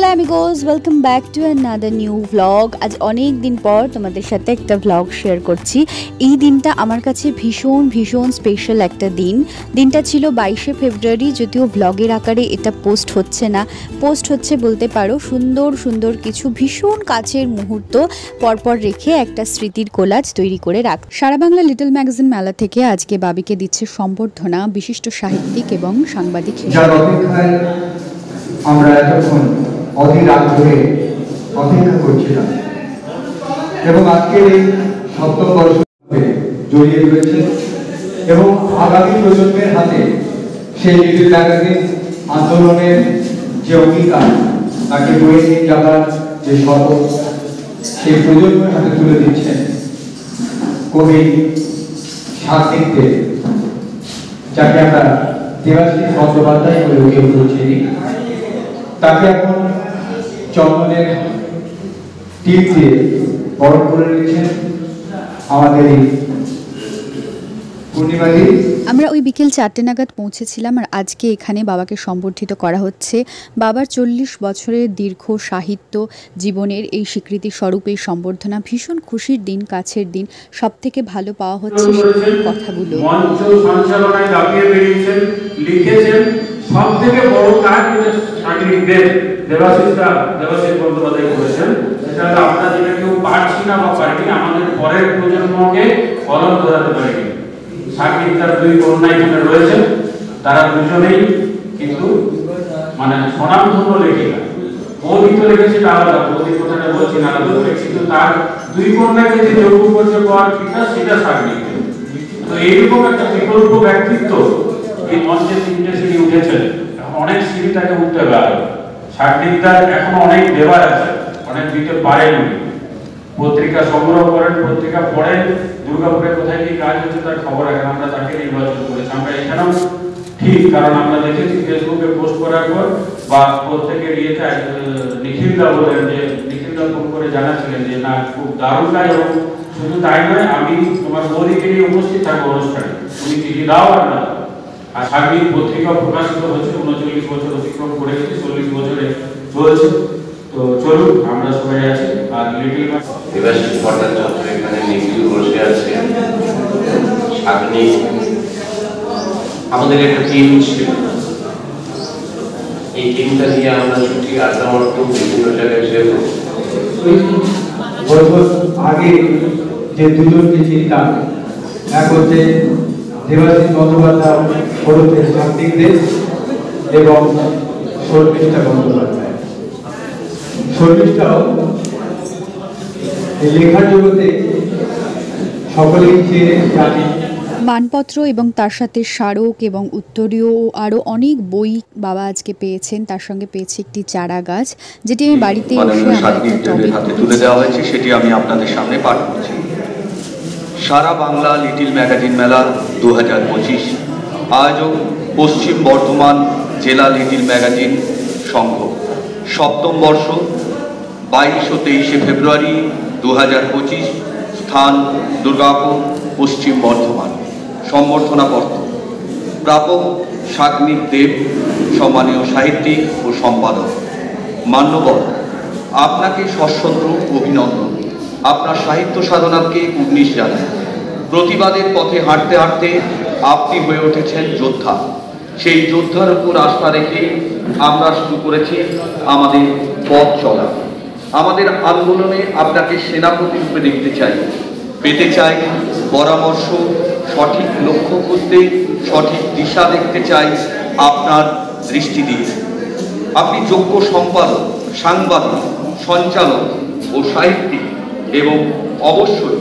Hello amigos, welcome back to another new vlog. আজ অনেক দিন পর তোমাদের সাথে একটা ভ্লগ শেয়ার করছি। এই দিনটা আমার কাছে ভীষণ ভীষণ স্পেশাল একটা দিন। দিনটা ছিল 22শে ফেব্রুয়ারি, যদিও ভ্লগের আকারে এটা পোস্ট হচ্ছে না, পোস্ট হচ্ছে বলতে পারো সুন্দর সুন্দর কিছু ভীষণ কাছের মুহূর্ত পরপর রেখে একটা স্মৃতির কোলাজ তৈরি করে রাখ। সারা বাংলা লিটল ম্যাগাজিন মেলা থেকে আজকে বাবিকে দিচ্ছে সম্বর্ধনা বিশিষ্ট সাহিত্যিক এবং সাংবাদিক হিসেবে। আমরা এতক্ষণ অধীর ধরে অপেক্ষা করছিলাম এবং আজকের এই সপ্তম বর্ষে জড়িয়ে রয়েছে এবং আগামী প্রজন্মের হাতে সেই লিটল ম্যাগাজিন আন্দোলনের যে অঙ্গীকার তাকে বয়ে নিয়ে যাবার যে শপথ সেই প্রজন্মের হাতে তুলে দিচ্ছেন কবি সাহিত্যিক, যাকে আমরা দেবাশিস বন্দ্যোপাধ্যায় বলে কেউ চিনি। তাকে এখন চন্দনের টিপ দিয়ে বরণ করে নিচ্ছেন আমাদের এই পূর্ণিমাদি। আমরা ওই বিকেল 4টে নাগাদ পৌঁছেছিলাম আর আজকে এখানে বাবাকে সম্বর্ধিত করা হচ্ছে। বাবার 40 বছরের দীর্ঘ সাহিত্য জীবনের এই স্বীকৃতি স্বরূপ এই সম্বর্ধনা। ভীষণ খুশির দিন, কাছের দিন। সব থেকে ভালো পাওয়া হচ্ছে সেই কথাগুলো। মঞ্চ সঞ্চালনায় দাপিয়ে বেরিয়েছেন, লিখেছেন। সব থেকে বড় কাজ সাংবাদিকদের দেবাশিস বন্দ্যোপাধ্যায় করেছেন। সেটা হলো আমরা যেটা কেউ পারছি না বা পারিনি, আমাদের পরের প্রজন্মকে কলম ধরাতে পারিনি। সাংবাদিকতার দুই কন্যা এখানে রয়েছেন, তারা দুজনেই কিন্তু মানে স্বনামধন্য লেখিকা। বৌদি তো লিখেছে আলাদা, বৌদি কথাটা বলছি না আলাদা, কিন্তু তার দুই কন্যাকে যে যোগ্য করতে পাওয়ার কিনা সেটা সাংবাদিক। তো এইরকম একটা বিকল্প ব্যক্তিত্ব এই মঞ্চে তিনটে সিঁড়ি উঠেছেন, অনেক সিঁড়ি তাকে উঠতে হবে। সাংবাদিকতার এখন অনেক দেবার আছে, অনেক দিতে পারেন উনি। পত্রিকা সংগ্রহ করেন, পত্রিকা পড়েন, দুর্গাপুরে কোথায় কি কাজ হচ্ছে তার খবর রাখেন। আমরা তাকে নির্বাচন করেছি, আমরা এখানেও ঠিক, কারণ আমরা দেখেছি ফেসবুকে পোস্ট করার পর বা প্রত্যেকের ইয়েতে নিখিলদা বলেন যে নিখিলদা ফোন করে জানাচ্ছিলেন যে না খুব দারুণ কাজ। এবং শুধু তাই নয়, আমি তোমার বৌদিকে নিয়ে উপস্থিত থাকবো অনুষ্ঠানে, তুমি চিঠি দাও আর না। আর সার্বিক পত্রিকা প্রকাশিত হচ্ছে, 39 বছর অতিক্রম করে গেছে, 40 বছরে চলছে। তো চলুন আমরা সবাই আছি। আর লিটল দেবাশিস ভট্টাচার্য এখানে নিখিল বসে আছে, সাগনি। আমাদের একটা টিম ছিল, এই টিমটা নিয়ে আমরা ছুটি আড্ডা মারতাম বিভিন্ন জায়গায়। বছর আগে যে দুজনকে চিন্তা, এক হচ্ছে দেবাশিস বন্দ্যোপাধ্যায় ওরফে সাংবাদিকদের এবং শর্মিষ্ঠা বন্দ্যোপাধ্যায়। শর্মিষ্ঠাও লেখার জগতে সকলেই চেয়ে জানি। মানপত্র এবং তার সাথে স্মারক এবং উত্তরীয় আরও অনেক বই বাবা আজকে পেয়েছেন। তার সঙ্গে পেয়েছে একটি চারা গাছ, যেটি আমি বাড়িতে এসে হাতে তুলে দেওয়া হয়েছে, সেটি আমি আপনাদের সামনে পাঠ করছি। সারা বাংলা লিটল ম্যাগাজিন মেলা 2025 আয়োজক পশ্চিম বর্ধমান জেলা লিটল ম্যাগাজিন সংঘ। সপ্তম বর্ষ, 22 ও 23শে ফেব্রুয়ারি 2025। স্থান দুর্গাপুর, পশ্চিম বর্ধমান। সম্বর্ধনাপত্র প্রাপক সাগ্নিক দেব, সম্মানীয় সাহিত্যিক ও সম্পাদক। মান্যবর, আপনাকে সশ্রদ্ধ অভিনন্দন। আপনার সাহিত্য সাধনাকে উন্নীশ জানায়। প্রতিবাদের পথে হাঁটতে হাঁটতে আপনি হয়ে উঠেছেন যোদ্ধা। সেই যোদ্ধার উপর আস্থা রেখে আমরা শুরু করেছি আমাদের পথ চলা। আমাদের আন্দোলনে আপনাকে সেনাপতি রূপে দেখতে চাই, পেতে চাই পরামর্শ, সঠিক লক্ষ্য খুঁজতে, সঠিক দিশা দেখতে চাই আপনার দৃষ্টি দিয়ে। আপনি যোগ্য সম্পাদক, সাংবাদিক, সঞ্চালক ও সাহিত্যিক এবং অবশ্যই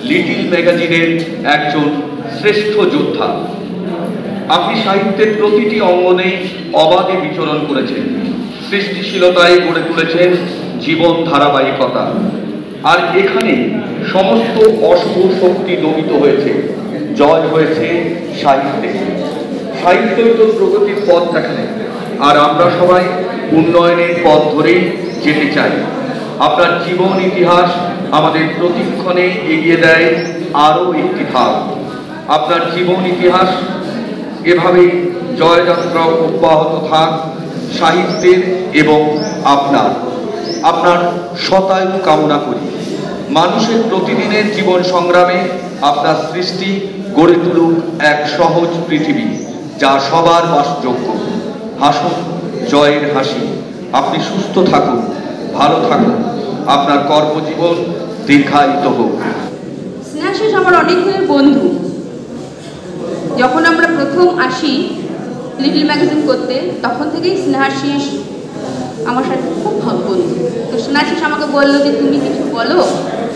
লিটল ম্যাগাজিনের একজন শ্রেষ্ঠ যোদ্ধা। আপনি সাহিত্যের প্রতিটি অঙ্গনে অবাধে বিচরণ করেছেন, সৃষ্টিশীলতায় গড়ে তুলেছেন জীবন ধারাবাহিকতা। আর এখানে সমস্ত অশুভ শক্তি দমিত হয়েছে, জয় হয়েছে সাহিত্যে। সাহিত্যই তো প্রগতির পথ দেখায়, আর আমরা সবাই উন্নয়নের পথ ধরেই যেতে চাই। আপনার জীবন ইতিহাস আমাদের প্রতিক্ষণে এগিয়ে দেয় আরও একটি ধাপ। আপনার জীবন ইতিহাস এভাবেই জয়যাত্রা অব্যাহত থাক সাহিত্যের এবং আপনার শতায়ু কামনা করি। মানুষের প্রতিদিনের জীবন সংগ্রামে আপনার সৃষ্টি গড়ে তুলুক এক সহজ পৃথিবী, যা সবার বাসযোগ্য। হাসুন জয়ের হাসি। আপনি সুস্থ থাকুন, ভালো থাকুন, আপনার কর্মজীবন দীর্ঘায়িত হোক। স্নেহাশিস আমার অনেক দিনের বন্ধু। যখন আমরা প্রথম আসি লিটল ম্যাগাজিন করতে, তখন থেকেই স্নেহাশিস আমার সাথে খুব ভালো বন্ধু। তো স্নেহাশিস আমাকে বললো যে তুমি কিছু বলো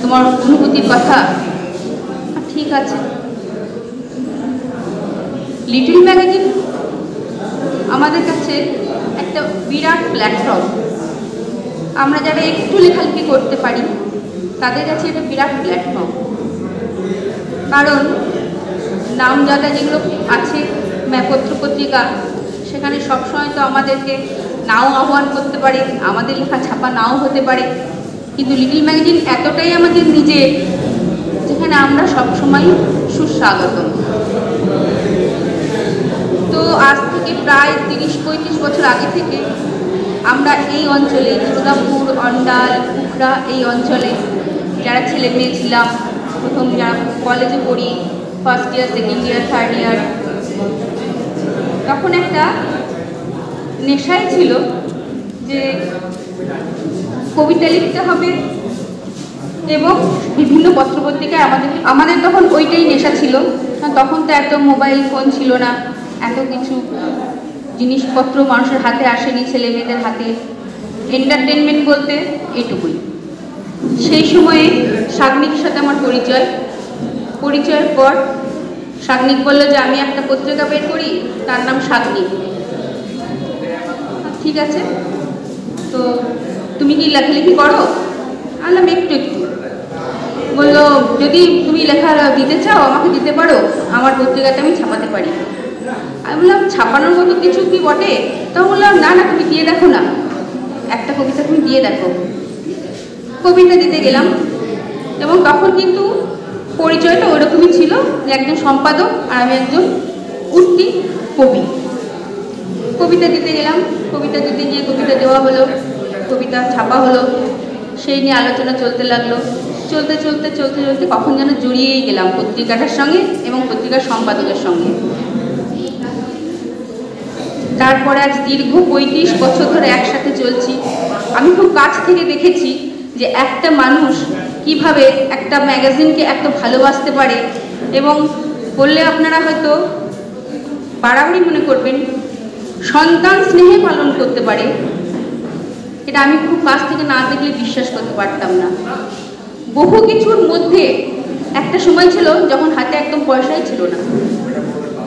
তোমার অনুভূতির কথা। ঠিক আছে। লিটল ম্যাগাজিন আমাদের কাছে একটা বিরাট প্ল্যাটফর্ম। আমরা যারা একটু লেখালেখি করতে পারি তাদের কাছে এটা বিরাট প্ল্যাটফর্ম। কারণ নামজাদা যেগুলো আছে পত্র পত্রিকা, সেখানে সবসময় তো আমাদেরকে নাও আহ্বান করতে পারে, আমাদের লেখা ছাপা নাও হতে পারে, কিন্তু লিটল ম্যাগাজিন এতটাই আমাদের নিজের, যেখানে আমরা সবসময় সুস্বাগত। তো আজ থেকে প্রায় 30-35 বছর আগে থেকে আমরা এই অঞ্চলে দুর্গাপুর, অন্ডাল, উখড়া এই অঞ্চলে যারা ছেলে মেয়ে ছিলাম, প্রথম যারা কলেজে পড়ি, first year, second year, third year, তখন একটা নেশাই ছিল যে কবিতা লিখতে হবে এবং বিভিন্ন পত্রপত্রিকায় আমাদের তখন ওইটাই নেশা ছিল। তখন তো এত মোবাইল ফোন ছিল না, এত কিছু জিনিসপত্র মানুষের হাতে আসেনি, ছেলে মেয়েদের হাতে। এন্টারটেনমেন্ট বলতে এটুকুই। সেই সময়ে সাগ্নিকের সাথে আমার পরিচয়ের পর সাগ্নিক বললো যে আমি একটা পত্রিকা বের করি, তার নাম সাগ্নিক। ঠিক আছে, তো তুমি কি লেখালেখি করো? আলাম একটু। বললো যদি তুমি লেখা দিতে চাও আমাকে দিতে পারো, আমার পত্রিকাতে আমি ছাপাতে পারি। আমি বললাম ছাপানোর মতো কিছু কি বটে? তখন বললাম না না, তুমি দিয়ে দেখো না, একটা কবিতা তুমি দিয়ে দেখো। কবিতা দিতে গেলাম এবং তখন কিন্তু পরিচয়টা ওইরকমই ছিল যে একজন সম্পাদক আর আমি একজন উঠতি কবি। কবিতা দিতে গেলাম, কবিতা দিতে গিয়ে কবিতা দেওয়া হলো, কবিতা ছাপা হলো, সেই নিয়ে আলোচনা চলতে লাগলো। চলতে চলতে চলতে চলতে কখন যেন জড়িয়েই গেলাম পত্রিকাটার সঙ্গে এবং পত্রিকার সম্পাদকের সঙ্গে। তারপরে আজ দীর্ঘ 35 বছর ধরে একসাথে চলছি। আমি খুব কাছ থেকে দেখেছি যে একটা মানুষ কিভাবে একটা ম্যাগাজিনকে এত ভালোবাসতে পারে, এবং বললে আপনারা হয়তো বাড়াবাড়ি মনে করবেন, সন্তান স্নেহে পালন করতে পারে। এটা আমি খুব কাছ থেকে না দেখলে বিশ্বাস করতে পারতাম না। বহু কিছুর মধ্যে একটা সময় ছিল যখন হাতে একদম পয়সাই ছিল না,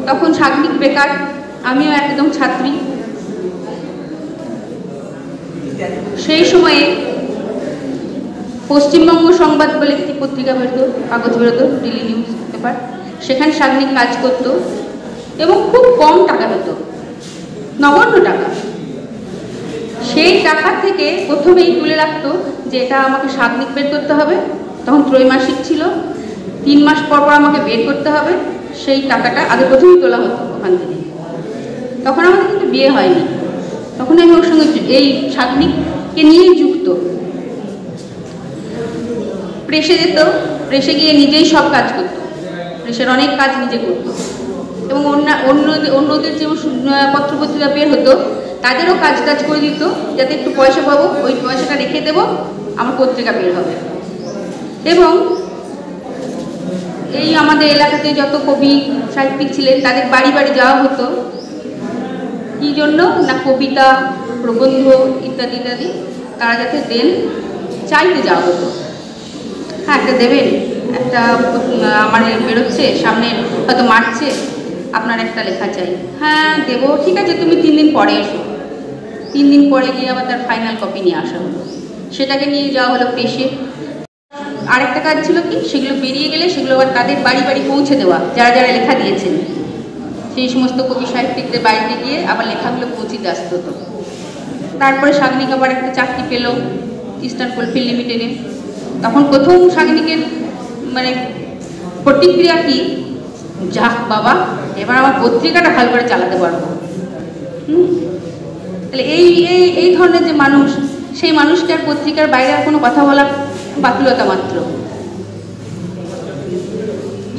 তখন সাগ্নিক বেকার, আমিও একদম ছাত্রী। সেই সময়ে পশ্চিমবঙ্গ সংবাদ বলে একটি পত্রিকা বেরোতো, কাগজ বেরোতো, ডেলি নিউজ পেপার, সেখানে সাগ্নিক কাজ করত এবং খুব কম টাকা পেত, নগণ্য টাকা। সেই টাকা থেকে প্রথমেই তুলে রাখতো যে এটা আমাকে সাগ্নিক বের করতে হবে, তখন ত্রৈমাসিক ছিল, 3 মাস পর পর আমাকে বের করতে হবে। সেই টাকাটা আগে প্রথমেই তোলা হতো ওখান থেকে। তখন আমাদের কিন্তু বিয়ে হয়নি, তখন আমি ওর সঙ্গে এই সাগ্নিককে নিয়েই যুক্ত। প্রেসে যেত, প্রেসে গিয়ে নিজেই সব কাজ করতো, প্রেসের অনেক কাজ নিজে করতো এবং অন্যদের যে পত্রপত্রিকা বের হতো তাদেরও কাজ করে দিত, যাতে একটু পয়সা পাবো, ওই পয়সাটা রেখে দেবো, আমার পত্রিকা বের হবে। এবং এই আমাদের এলাকাতে যত কবি সাহিত্যিক ছিলেন তাদের বাড়ি বাড়ি যাওয়া হতো, কী জন্য না কবিতা, প্রবন্ধ ইত্যাদি ইত্যাদি তারা যাতে দেন, চাইতে যাওয়া হতো। হ্যাঁ, একটা দেবেন, একটা আমার বেরোচ্ছে সামনে, হয়তো মারছে, আপনার একটা লেখা চাই। হ্যাঁ দেবো, ঠিক আছে, তুমি 3 দিন পরে এসো। 3 দিন পরে গিয়ে আবার তার ফাইনাল কপি নিয়ে আসা হলো, সেটাকে নিয়ে যাওয়া হলো প্রেসে। আরেকটা কাজ ছিল কি, সেগুলো বেরিয়ে গেলে সেগুলো আবার তাদের বাড়ি বাড়ি পৌঁছে দেওয়া, যারা যারা লেখা দিয়েছেন সেই সমস্ত কবি সাহিত্যিকদের বাড়িতে গিয়ে আবার লেখাগুলো পৌঁছে দিয়ে আসতে হতো। তারপরে সাগ্নিক আবার একটা চাকরি পেল ইস্টার্ন কোলফিল্ড লিমিটেডে। তখন প্রথম সাগ্নিকের মানে প্রতিক্রিয়া কি, যাক বাবা, এবার আমার পত্রিকাটা ভালো করে চালাতে পারবো। তাহলে এই এই এই ধরনের যে মানুষ, সেই মানুষকে আর পত্রিকার বাইরে আর কোনো কথা বলার বাতুলতা মাত্র।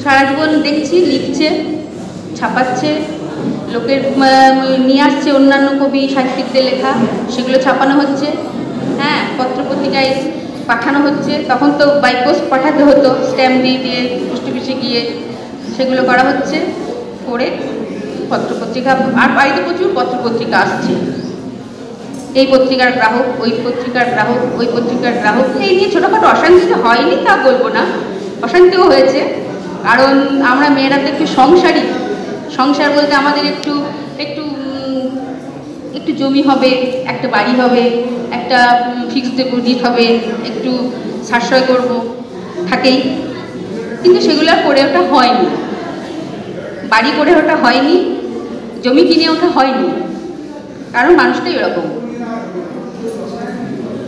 সারা জীবন দেখছি লিখছে, ছাপাচ্ছে, লোকের নিয়ে আসছে অন্যান্য কবি সাহিত্যিকদের লেখা, সেগুলো ছাপানো হচ্ছে, হ্যাঁ, পত্রপত্রিকায় পাঠানো হচ্ছে। তখন তো বাই পোস্ট পাঠাতে হতো, স্ট্যাম্প দিয়ে দিয়ে পোস্ট অফিসে গিয়ে সেগুলো করা হচ্ছে, করে পত্রপত্রিকা। আর বাড়িতে প্রচুর পত্রপত্রিকা আসছে, এই পত্রিকার গ্রাহক, ওই পত্রিকার গ্রাহক, ওই পত্রিকার গ্রাহক। এই নিয়ে ছোটোখাটো অশান্তি তো হয়নি তা বলবো না, অশান্তিও হয়েছে। কারণ আমরা মেয়েরা তো একটু সংসারী, সংসার বলতে আমাদের একটু একটু একটু জমি হবে, একটা বাড়ি হবে, একটা ফিক্সড ডিপোজিট হবে, একটু সাশ্রয় করব, থাকেই। কিন্তু সেগুলো আর করে ওঠা হয়নি, বাড়ি করে ওঠা হয়নি, জমি কিনে ওঠা হয়নি, কারণ মানুষটাই এরকম।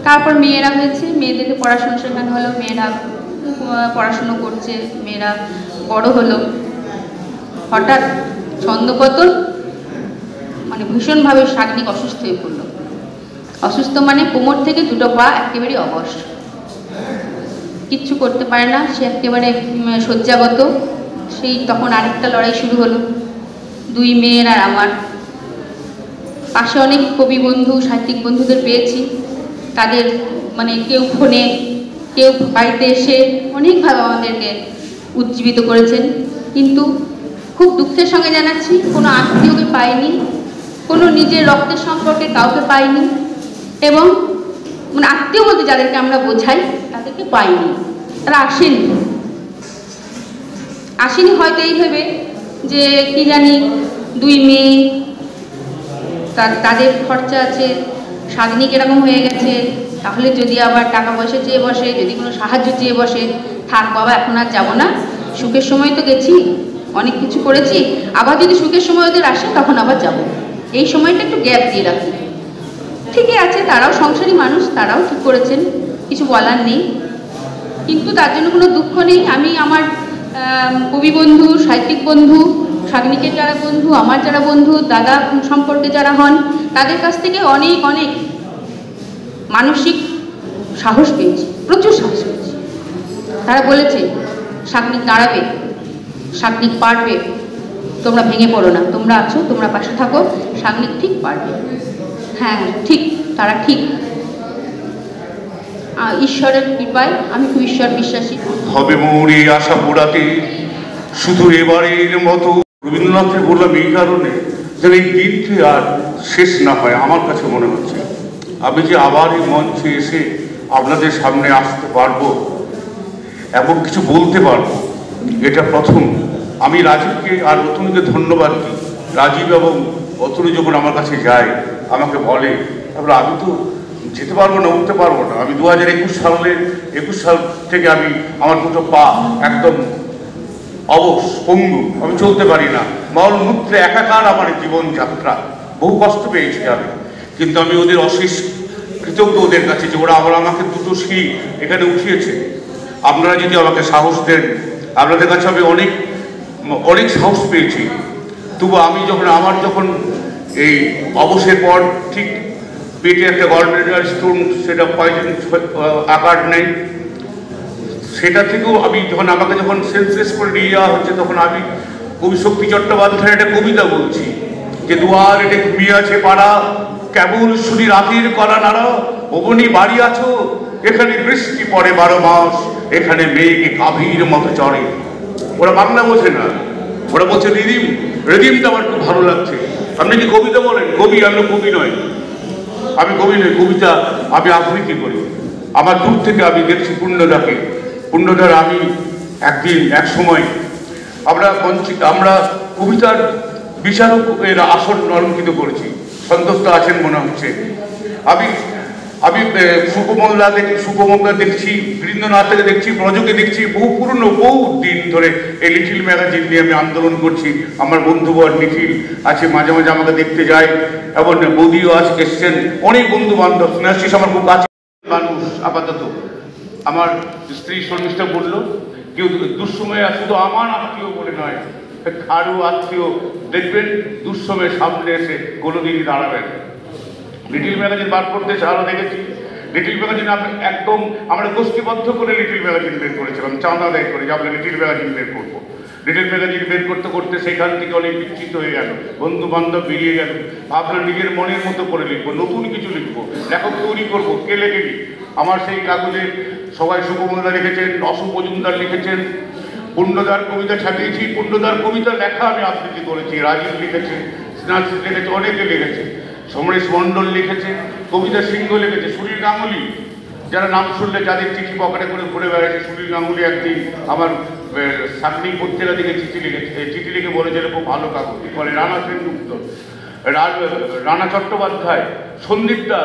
তারপর মেয়েরা হয়েছে, মেয়েদেরকে পড়াশোনা শেখানো হলো, মেয়েরা পড়াশুনো করছে, মেয়েরা বড় হলো। হঠাৎ ছন্দপতন, মানে ভীষণভাবে শারীরিক অসুস্থ হয়ে পড়লো। অসুস্থ মানে কোমর থেকে দুটো পা একেবারে অবশ, কিচ্ছু করতে পারে না, সে একেবারে শয্যাগত। সেই তখন আরেকটা লড়াই শুরু হলো, দুই মেয়ের আর আমার। পাশে অনেক কবি বন্ধু, সাহিত্যিক বন্ধুদের পেয়েছি, তাদের মানে কেউ ফোনে, কেউ বাড়িতে এসে অনেকভাবে আমাদেরকে উজ্জীবিত করেছেন। কিন্তু খুব দুঃখের সঙ্গে জানাচ্ছি, কোনো আত্মীয়কে পাইনি, কোনো নিজের রক্তের সম্পর্কে কাউকে পাইনি, এবং মানে আত্মীয় বলতে যাদেরকে আমরা বোঝাই তাদেরকে পাইনি, তারা আসেনি। আসেনি হয়তো এই ভেবে যে কি জানি দুই মেয়ে, তাদের খরচা আছে, স্বাধীনিক এরকম হয়ে গেছে, তাহলে যদি আবার টাকা পয়সা চেয়ে বসে, যদি কোনো সাহায্য চেয়ে বসে, থাক বাবা এখন আর যাবো না, সুখের সময় তো গেছি, অনেক কিছু করেছি, আবার যদি সুখের সময় ওদের আসে তখন আবার যাব, এই সময়টা একটু গ্যাপ দিয়ে রাখি। ঠিকই আছে, তারাও সংসারী মানুষ, তারাও ঠিক করেছেন, কিছু বলার নেই, কিন্তু তার জন্য কোনো দুঃখ নেই। আমি আমার কবি বন্ধু, সাহিত্যিক বন্ধু, সাগ্নিকের যারা বন্ধু, আমার যারা বন্ধু, দাদা সম্পর্কে যারা হন, তাদের কাছ থেকে অনেক অনেক মানসিক সাহস পেয়েছি, প্রচুর সাহস পেয়েছি। তারা বলেছে সাগ্নিক দাঁড়াবে, সাগ্নিক পারবে, তোমরা ভেঙে পড়ো না, তোমরা আছো, তোমরা পাশে থাকো, সাগ্নিক ঠিক পারবে। হ্যাঁ ঠিক, তারা ঠিক। ঈশ্বরের কৃপায় আমি খুব ঈশ্বর বিশ্বাসী। হবে মোরে আশা পোড়াতে শুধু এবারের মতো। রবীন্দ্রনাথের বললাম এই কারণে যেন এই দিনটি আর শেষ না হয়। আমার কাছে মনে হচ্ছে আমি যে আবার এই মঞ্চে এসে আপনাদের সামনে আসতে পারবো এবং কিছু বলতে পারবো, এটা প্রথম। আমি রাজীবকে আর অতনুকে ধন্যবাদ দিই। রাজীব এবং অতনু যখন আমার কাছে যায়, আমাকে বলে, তারপরে আমি তো যেতে পারবো না, উঠতে পারবো না। আমি 2021 সাল থেকে আমি আমার দুটো পা একদম অবশ, পঙ্গু, আমি চলতে পারি না, মলমূত্রে একাকার আমার জীবনযাত্রা, বহু কষ্ট পেয়েছি আমি। কিন্তু আমি ওদের অশেষ কৃতজ্ঞ ওদের কাছে যে ওরা আবার আমাকে দুটো সিঁড়ি এখানে উঠিয়েছে। আপনারা যদি আমাকে সাহস দেন, আপনাদের কাছে আমি অনেক অনেক সাহস পেয়েছি। তবু আমি যখন এই অবসের পর ঠিক পেটে একটা গলব্লাডার স্টোন, সেটা পয়জন আকার নেই, সেটা থেকেও আমি আমাকে যখন সেন্সলেস করে নিয়ে যাওয়া হচ্ছে, তখন আমি কবি শক্তি চট্টোপাধ্যায়ের একটা কবিতা বলছি যে দুয়ার এটা ঘুমিয়ে আছে পাড়া, কেবল শুনি রাতের করা নাড়া, অবনি বাড়ি আছো, এখানে বৃষ্টি পড়ে 12 মাস, এখানে মেঘে গাভীর মতো চড়ে। ওরা বাংলা বোঝে না, ওরা বলছে রিদিম। রিদিমটা আমার খুব ভালো লাগছে। আপনি কি কবিতা বলেন? কবি, আমরা কবি নয়, আমি কবি নই, কবিতা আমি আবৃত্তি করি। আমার দূর থেকে আমি দেখছি পূর্ণদার। আমি এক সময় আমরা কবিতার বিচারকের আসন অলঙ্কিত করেছি, সন্তুষ্ট আছেন মনে হচ্ছে। আমি সুপমঙ্গলা দেখছি, বীরেন্দ্রনাথকে দেখছি, ব্রজকে দেখছি, বহু দিন ধরে এই লিটিল ম্যাগাজিন নিয়ে আমি আন্দোলন করছি। আমার বন্ধুবর নিখিল আছে, মাঝে মাঝে আমাকে দেখতে যায়, এবং বৌদিও আজ এসছেন, অনেক বন্ধু বান্ধব, স্নেহাশিস আমার খুব কাছে মানুষ। আপাতত আমার স্ত্রী শর্মিষ্ঠা বলল, কেউ দুঃসময়ে শুধু আমার আত্মীয় বলে নয়, কারো আত্মীয় দেখবেন দুঃসময়ে সামনে এসে কোনোদিনই দাঁড়াবেন। লিটিল ম্যাগাজিন বার করতে আরও দেখেছি। লিটিল ম্যাগাজিন একদম আমরা গোষ্ঠীবদ্ধ করে লিটিল ম্যাগাজিন বের করেছিলাম, চাঁদা আদায় করে যে আমরা লিটিল ম্যাগাজিন বের করবো। লিটিল ম্যাগাজিন বের করতে করতে সেখান থেকে অনেক বিচ্ছিত হয়ে গেল, বন্ধু বান্ধব বেরিয়ে গেল। ভাবলাম নিজের মনের মতো করে লিখবো, নতুন কিছু লিখবো, লেখক তৈরি করবো। কে লেখেনি? আমার সেই কাগজে সবাই শুভমন্দা লিখেছেন, অশু মজুমদার লিখেছেন, পূর্ণদার কবিতা ছাপিয়েছি, পূর্ণদার কবিতা লেখা আমি আবৃত্তি করেছি, রাজীব লিখেছে, স্নাসিস লিখেছে, অনেকে লিখেছে, সমরেশ মণ্ডল লিখেছে, কবিতা সিংহ লিখেছে, সুনীল গাঙ্গুলি, যারা নাম শুনলে যাদের চিঠি পকেটে করে ঘুরে বেড়াচ্ছে। সুনীল গাঙ্গুলি একদিন আমার সাকনি পত্রিকা থেকে চিঠি লিখে বলেছিল খুব ভালো কাগজ বলে। রানা সেনগুপ্ত, রানা চট্টোপাধ্যায়, সন্দীপদা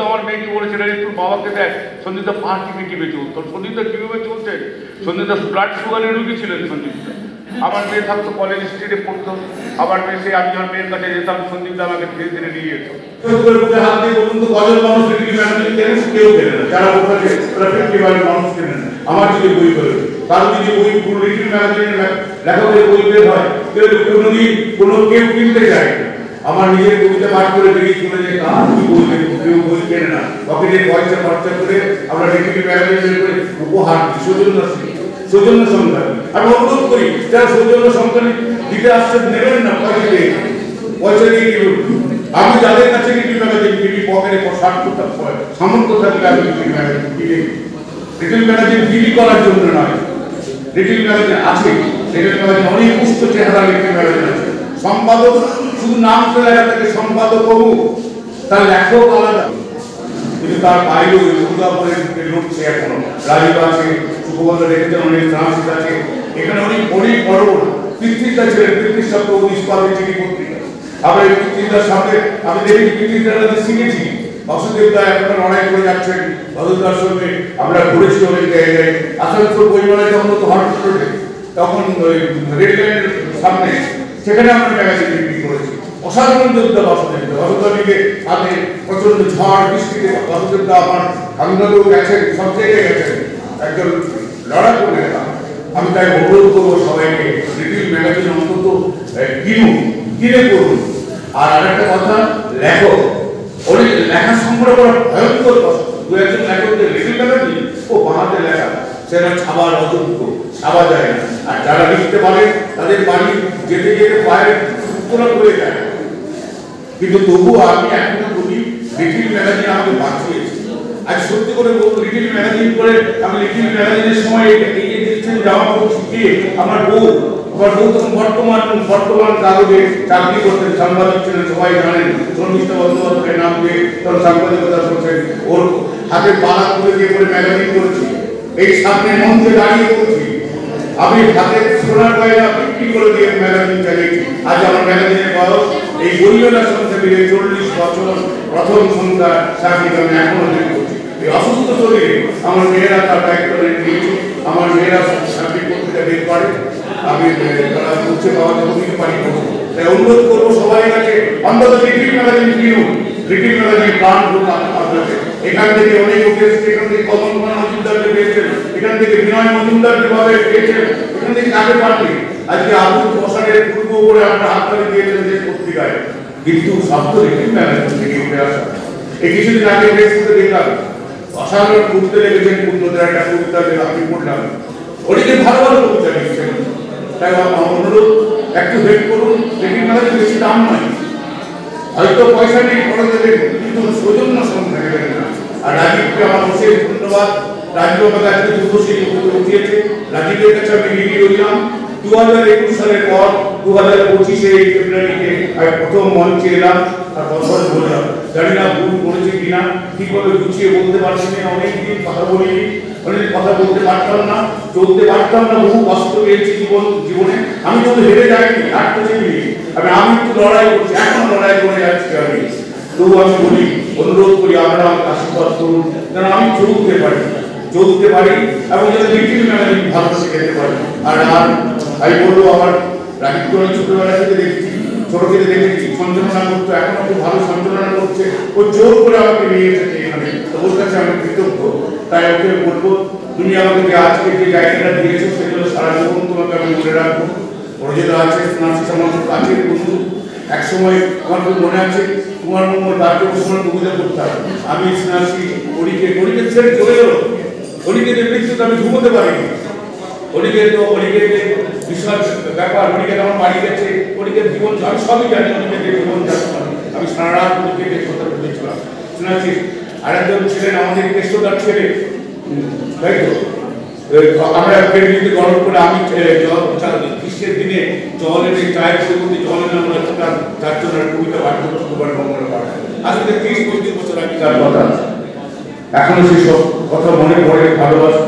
আমার মেয়েকে বলেছিল তোর বাবাকে দেখ, সন্দীপদা পা টিপে চলতো। সন্দীপদা কীভাবে চলতেন? সন্দীপদা ব্লাড সুগারের রুগী ছিলেন সন্দীপদা। আমার মেয়ে থাকতো কলেজ স্ট্রিটে পড়তো, আমার মেয়ে সে আমি আমার মেয়ের কাছে যেতাম, সন্দীপদা আমাকে ধীরে ধীরে নিয়ে যেত। হাত দিয়ে বলুন তো কজন মানুষ কেউ কেনে না, যারা বলছে মানুষ কেনে না। আমার যদি বই করে কারো যদি বই লিটিল ম্যাগাজিনের লেখকের বই বের হয়, কেউ কিনতে যায় না। আমার নিজের কবিতা পাঠ করে বেরিয়ে চলে যায়, কার কি বই কেউ বই কেনে না। পকেটে পয়সা খরচা করে আমরা লিটিল ম্যাগাজিন বের করে উপহার দিই, সৌজন্য সংখ্যা। আমি অনুরোধ করি যারা সৌজন্য সংখ্যা দিতে আসছে নেবেন না, পয়সা দিয়ে দিবেন। আমি যাদের কাছে লিটিল ম্যাগাজিন কিনি পকেটে সামর্থ্য থাকলে আমি লিটিল ম্যাগাজিন কিনে। লিটিল ম্যাগাজিন বিক্রি করার জন্য নয়, লিটিল ম্যাগাজিন আছে, লিটিল ম্যাগাজিন অনেক পুষ্ট চেহারা লিটিল ম্যাগাজিন আছে। সম্পাদক শুধু নাম চলে থাকে সম্পাদক বাবু, তার লেখক আলাদা, কিন্তু তার বাইরেও দুর্গাপুরের লড়ছে এখনো। রাজীব আছে, সুখবন্ধ রেখেছেন, অনেক ট্রান্সিট আছে। এখানে অনেক বড় পিতৃতা ছিলেন, পিতৃসত্ব 19 পাবে চিঠি পত্রিকা। আবার এই পিতৃতার সামনে আমি দেখি পিতৃতারা শিখেছি। বাসুদেবদা এখন লড়াই করে যাচ্ছেন বাদুদার সঙ্গে, আমরা ঘুরেছি অনেক জায়গায়। আসানসোল বইমেলায় যখন তো হট রোডে, তখন রেল লাইনের সামনে, সেখানে আমরা ম্যাগাজিন বিক্রি করেছি। অসাধারণ যোদ্ধা বাসুদেবদা। বাসুদেবকে সাথে প্রচন্ড ঝড় বৃষ্টিতে বাসুদেবদা আমার কাঙ্গালেও গেছেন, সব জায়গায় গেছেন, একজন লড়াকু নেতা। আমি তাই অনুরোধ করবো সবাইকে লিটিল ম্যাগাজিন অন্তত কিনে করুন। আর আরেকটা কথা, লেখক অনেক লেখা সংগ্রহ করা ভয়ঙ্কর কষ্ট। দু একজন লেখকদের লিটিল ম্যাগাজিন ও বাহাতে লেখা সেটা ছাবার অযোগ্য, ছাবা যায় না। আর যারা লিখতে পারে তাদের বাড়ি যেতে যেতে পায়ের উত্তরা করে যায়। কিন্তু তবুও আমি এখনো বলি লিটিল ম্যাগাজিন আমাকে বাঁচিয়েছে। আজ সত্যি করে বলবো, লিটিল ম্যাগাজিন করে আমি লিটিল ম্যাগাজিনের সময় এই যে দেখছেন জামা পড়ছি কে, আমার বউ তখন বর্তমান কাগজে চাকরি করতেন, সাংবাদিক ছিলেন, সবাই জানেন। শর্মিষ্ঠা বন্দ্যোপাধ্যায়ের নাম দিয়ে তখন সাংবাদিকতা করছেন। ওর হাতে পালা তুলে দিয়ে করে ম্যাগাজিন করেছি, এই সামনে মঞ্চে দাঁড়িয়ে করছি। আমি হাতে সোনার গয়না বিক্রি করে দিয়ে ম্যাগাজিন চালিয়েছি। আজ আমার ম্যাগাজিনের বয়স এই বইমেলার সঙ্গে মিলে 40 বছর। প্রথম সংখ্যা চাকরি আমি এখনো করছি। এই অসুস্থ শরীরে আমার মেয়েরা তার দায়িত্ব নিয়েছে। আমার মেয়েরা চাকরি পত্রিকা বের করে, আমি তারা উঠছে পাওয়া যতদিন পারি করবো। তাই অনুরোধ করবো সবাই কাছে অন্তত লিটিল ম্যাগাজিন কিনুন। লিটিল ম্যাগাজিন প্রাণ আপনাকে। এখান থেকে অনেক উঠেছে, এখান থেকে কমল মজুমদারকে পেয়েছেন, এখান থেকে বিনয় মজুমদার কিভাবে পেয়েছেন, এখান থেকে কাকে পাননি। আজকে আবুল বসারের পূর্ব করে আমরা হাততালি দিয়েছেন দেশ পত্রিকায়, কিন্তু শব্দ লিটিল ম্যাগাজিন থেকে উঠে আসা। এই কিছুদিন আগে ফেসবুকে দেখলাম অসাধারণ পড়তে লেগেছেন, পূর্ণদের একটা কবিতা আমি পড়লাম, অনেকে ভালো ভালো কবিতা লিখছেন। তাই আমার অনুরোধ, একটু হেল্প করুন। লিটিল ম্যাগাজিন বেশি দাম নয়, হয়তো পয়সা নেই খরচ দেবেন, কিন্তু সৌজন্য সংখ্যা নেবেন না। আর রাজীবকে আমার অশেষ ধন্যবাদ। রাজীব আমাকে আজকে দুর্গশীল উঠিয়েছে। রাজীবের কাছে আমি ঋণী রইলাম। 2021 সালের পর 2025 ফেব্রুয়ারিতে আমি প্রথম মঞ্চে এলাম, আর বছর বললাম। জানি না ভুল করেছি কিনা, ঠিকভাবে গুছিয়ে বলতে পারছি না। অনেকদিন কথা বলিনি, অনেক কথা বলতে পারতাম না, চলতে পারতাম না, বহু কষ্ট পেয়েছি জীবনে। আমি কিন্তু হেরে যাইনি, হাঁটতে চাইনি। আমি একটু লড়াই করছি, এখন লড়াই করে যাচ্ছি। আমি তবু আমি বলি, অনুরোধ করি আমরা আশীর্বাদ করুন যেন আমি চলতে পারি এবং যেন লিটিল ম্যাগাজিন ভালো যেতে পারি। আর আমি বলবো, আমার রাজীবকে অনেক ছোটবেলা থেকে দেখছি, ছোট থেকে দেখেছি, সঞ্চালনা করতো, এখনো খুব ভালো সঞ্চালনা করছে। ও জোর করে আমাকে নিয়ে এসেছে এখানে, ওর কাছে আমি কৃতজ্ঞ। তাই ওকে বলবো, তুমি আমাকে যে আজকে যে জায়গাটা দিয়েছো সেগুলো সারা জীবন তোমাকে আমি মনে রাখবো। প্রযোজক আছে, স্নাসিস আমার কাছের বন্ধু, এক সময় আমার খুব মনে আছে কুমার মোহাম্মদ রাজ্য সময় কবিতা করতাম, আমি শুনেছি হরিকে ছেড়ে চলে গেল, হরিকে মৃত্যুতে আমি ঘুমোতে পারিনি, হরিকে বিশাল ব্যাপার, হরিকে আমার বাড়ি গেছে, হরিকে জীবন আমি সবই জানি, হরিকে জীবন আমি সারা রাত হরিকে কথা বলেছিলাম শুনেছি। আরেকজন ছিলেন আমাদের কেষ্টদার ছেলে, তাই তো আমরা ফেরিতে গরম করে আমি গ্রীষ্মের দিনে জলের চায়ের পরিবর্তে জলের আমরা 4 জনের কবিতা পাঠ করতে আজ থেকে 30-35 বছর আগে তার কথা, এখনো সেসব কথা মনে পড়ে,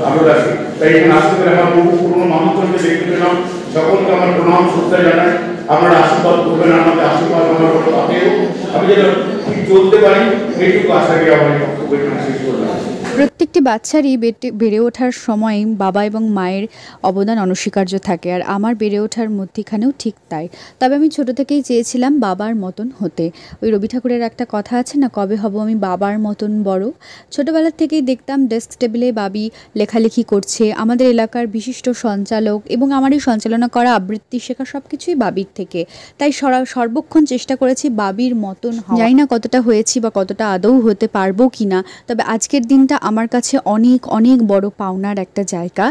ভালোবাসি। তাই এখানে আসতে পেরে আমার বহু পুরনো মানুষজনকে দেখতে পেলাম, সকলকে আমার প্রণাম শ্রদ্ধা জানাই। আপনারা আশীর্বাদ করবেন, আমাদের আশীর্বাদ আমার বড় পাবেও, আমি যেন ঠিক চলতে পারি এইটুকু আশা করি আমার বক্তব্য এখানে শেষ করলাম। প্রত্যেকটি বাচ্চারই বেড়ে ওঠার সময় বাবা এবং মায়ের অবদান অনস্বীকার্য থাকে, আর আমার বেড়ে ওঠার মধ্যখানেও ঠিক তাই। তবে আমি ছোট থেকেই চেয়েছিলাম বাবার মতন হতে। ওই রবি ঠাকুরের একটা কথা আছে না, কবে হব আমি বাবার মতন বড়। ছোটোবেলার থেকেই দেখতাম ডেস্ক টেবিলে বাবি লেখালেখি করছে, আমাদের এলাকার বিশিষ্ট সঞ্চালক এবং আমারই সঞ্চালনা করা আবৃত্তি শেখা সব কিছুই বাবির থেকে। তাই সর্বক্ষণ চেষ্টা করেছি বাবির মতন হওয়া। জানি না কতটা হয়েছি বা কতটা আদৌ হতে পারবো কি না, তবে আজকের দিনটা আমার কাছে অনেক অনেক বড় পাওনার একটা জায়গা।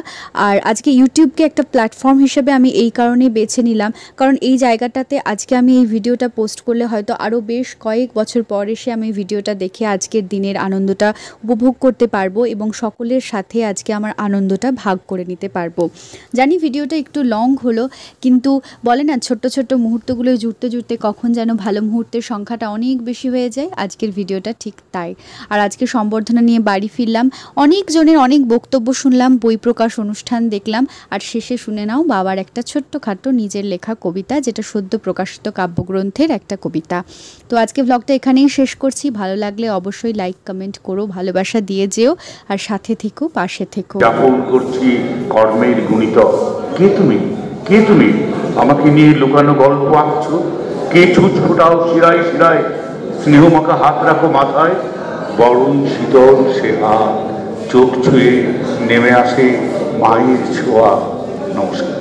আর আজকে ইউটিউবকে একটা প্ল্যাটফর্ম হিসেবে আমি এই কারণে বেছে নিলাম, কারণ এই জায়গাটাতে আজকে আমি এই ভিডিওটা পোস্ট করলে হয়তো আরও বেশ কয়েক বছর পর এসে আমি ভিডিওটা দেখে আজকের দিনের আনন্দটা উপভোগ করতে পারবো এবং সকলের সাথে আজকে আমার আনন্দটা ভাগ করে নিতে পারবো। জানি ভিডিওটা একটু লং হলো, কিন্তু বলে না ছোট্ট ছোট্ট মুহূর্তগুলো জুড়তে জুড়তে কখন যেন ভালো মুহূর্তের সংখ্যাটা অনেক বেশি হয়ে যায়। আজকের ভিডিওটা ঠিক তাই। আর আজকে সম্বর্ধনা নিয়ে বাড়ি ফিরলাম, অনেকজনের অনেক বক্তব্য শুনলাম, বই প্রকাশ অনুষ্ঠান দেখলাম, আর শেষে শুনে নাও বাবার একটা ছোট্টখাটো নিজের লেখা কবিতা, যেটা সদ্য প্রকাশিত কাব্যগ্রন্থের একটা কবিতা। তো আজকে ব্লগটা এখানেই শেষ করছি। ভালো লাগলে অবশ্যই লাইক কমেন্ট করো, ভালোবাসা দিয়ে যেও, আর সাথে থেকো, পাশে থেকো। যাপন করছি কর্মের গুণিতক। কে তুমি আমাকে নিয়ে লুকানো গল্প আঁকছো? কে ছুঁচ ফোটাও শিরায় শিরায়, স্নেহমাখা হাত রাখো মাথায়, বরং শীতল সে হাত, চোখ ছুঁয়ে নেমে আসে মায়ের ছোঁয়া। নমস্কার।